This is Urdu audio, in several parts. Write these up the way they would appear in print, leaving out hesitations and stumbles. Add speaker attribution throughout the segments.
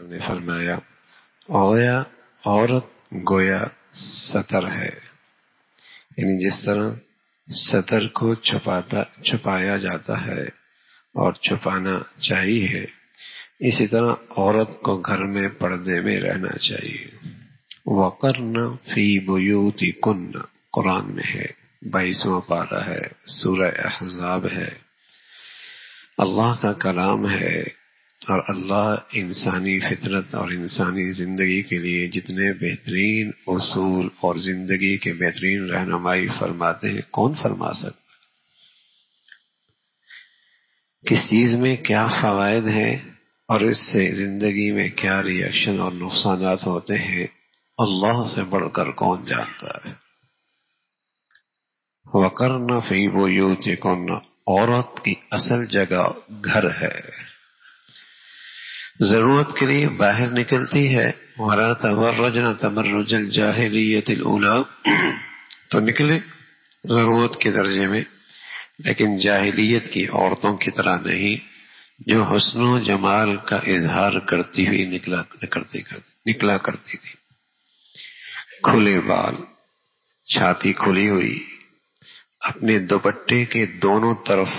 Speaker 1: نے فرمایا عورت گویا سطر ہے، یعنی جس طرح سطر کو چھپایا جاتا ہے اور چھپانا چاہیے، اسی طرح عورت کو گھر میں پردے میں رہنا چاہیے۔ وَقَرْنَ فِي بُيُوتِكُنَّ قرآن میں ہے، 22واں پارہ ہے، سورہ احزاب ہے، اللہ کا کلام ہے۔ اور اللہ انسانی فطرت اور انسانی زندگی کے لیے جتنے بہترین اصول اور زندگی کے بہترین رہنمائی فرماتے ہیں، کون فرما سکتا؟ کس چیز میں کیا فوائد ہیں اور اس سے زندگی میں کیا ری ایکشن اور نقصانات ہوتے ہیں، اللہ سے بڑھ کر کون جانتا ہے؟ وَقَرْنَ فِي بُيُوتِكُنَّ، عورت کی اصل جگہ گھر ہے، ضرورت کے لیے باہر نکلتی ہے، وَلَا تَبَرَّجْنَ تَبَرُّجَ الْجَاهِلِيَّةِ الْأُولَىٰ، تو نکلے ضرورت کے درجے میں، لیکن جاہلیت کی عورتوں کی طرح نہیں جو حسن و جمال کا اظہار کرتی ہوئی نکلا کرتی تھی۔ کھلے بال، چھاتی کھلی ہوئی، اپنے دوپٹے کے دونوں طرف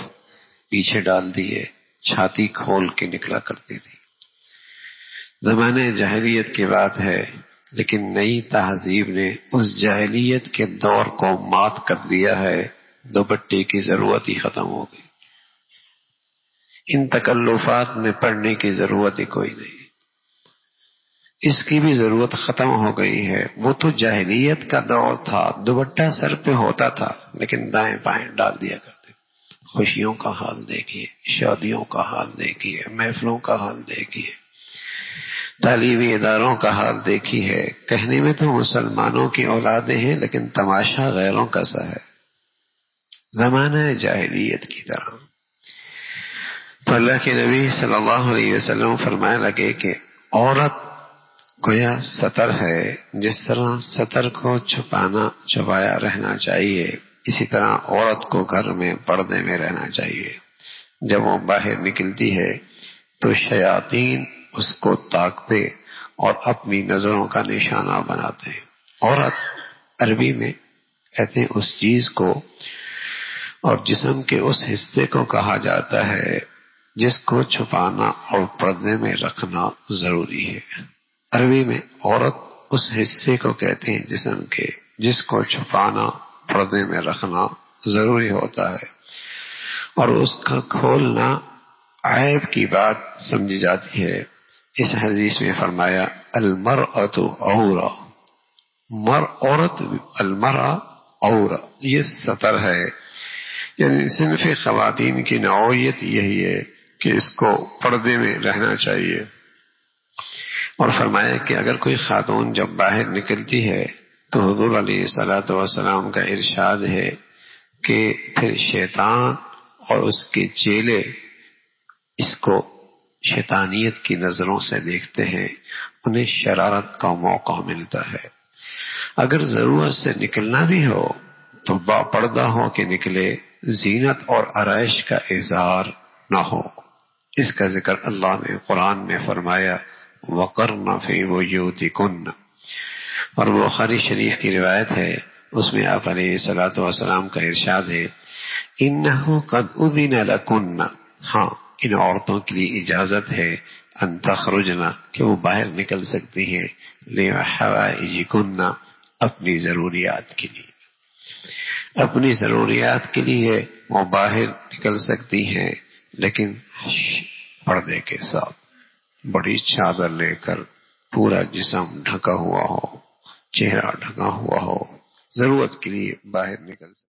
Speaker 1: پیچھے ڈال دیے، چھاتی کھول کے نکلا کرتی تھی۔ زمانے جاہلیت کی بات ہے، لیکن نئی تہذیب نے اس جاہلیت کے دور کو مات کر دیا ہے، دوپٹے کی ضرورت ہی ختم ہو گئی، ان تکلفات میں پڑنے کی ضرورت ہی کوئی نہیں، اس کی بھی ضرورت ختم ہو گئی ہے۔ وہ تو جاہلیت کا دور تھا، دوپٹہ سر پہ ہوتا تھا لیکن دائیں بائیں ڈال دیا کرتے۔ خوشیوں کا حال دیکھیے، شادیوں کا حال دیکھیے، محفلوں کا حال دیکھیے، تعلیمی اداروں کا حال دیکھی ہے۔ کہنے میں تو مسلمانوں کی اولادیں ہیں لیکن تماشا غیروں کا سا ہے، زمانہ جاہلیت کی طرح۔ تو اللہ کے نبی صلی اللہ علیہ وسلم فرمانے لگے کہ عورت گویا سطر ہے، جس طرح سطر کو چھپایا رہنا چاہیے، اسی طرح عورت کو گھر میں پردے میں رہنا چاہیے۔ جب وہ باہر نکلتی ہے تو شیاطین اس کو تاکتے اور اپنی نظروں کا نشانہ بناتے ہیں۔ عورت عربی میں کہتے ہیں اس چیز کو اور جسم کے اس حصے کو کہا جاتا ہے جس کو چھپانا اور پردے میں رکھنا ضروری ہے۔ عربی میں عورت اس حصے کو کہتے ہیں جسم کے جس کو چھپانا، پردے میں رکھنا ضروری ہوتا ہے، اور اس کا کھولنا عیب کی بات سمجھی جاتی ہے۔ اس حدیث میں فرمایا المرأۃ عورہ، عورت المرأة عورہ، یہ سطر ہے، یعنی صنف خواتین کی نوعیت یہی ہے کہ اس کو پردے میں رہنا چاہیے۔ اور فرمایا کہ اگر کوئی خاتون جب باہر نکلتی ہے تو حضور علیہ الصلوۃ والسلام کا ارشاد ہے کہ پھر شیطان اور اس کے چیلے اس کو شیطانیت کی نظروں سے دیکھتے ہیں، انہیں شرارت کا موقع ملتا ہے۔ اگر ضرورت سے نکلنا بھی ہو تو با پردہ ہو کے نکلے، زینت اور آرائش کا اظہار نہ ہو۔ اس کا ذکر اللہ نے قرآن میں فرمایا وَقَرْنَ فِي بُيُوتِكُنَّ، اور بخاری شریف کی روایت ہے، اس میں آپ علیہ الصلوۃ والسلام کا ارشاد ہے إِنَّهُ قَدْ أُذِنَ لَكُنَّ، ہاں ان عورتوں کے لیے اجازت ہے ان تخرجنا، کہ وہ باہر نکل سکتی ہیں، لِحَوَائِجِكُنَّ، اپنی ضروریات کے لیے، اپنی ضروریات کے لیے وہ باہر نکل سکتی ہیں، لیکن پردے کے ساتھ، بڑی چادر لے کر پورا جسم ڈھکا ہوا ہو، چہرہ ڈھکا ہوا ہو، ضرورت کے لیے باہر نکل سکتی۔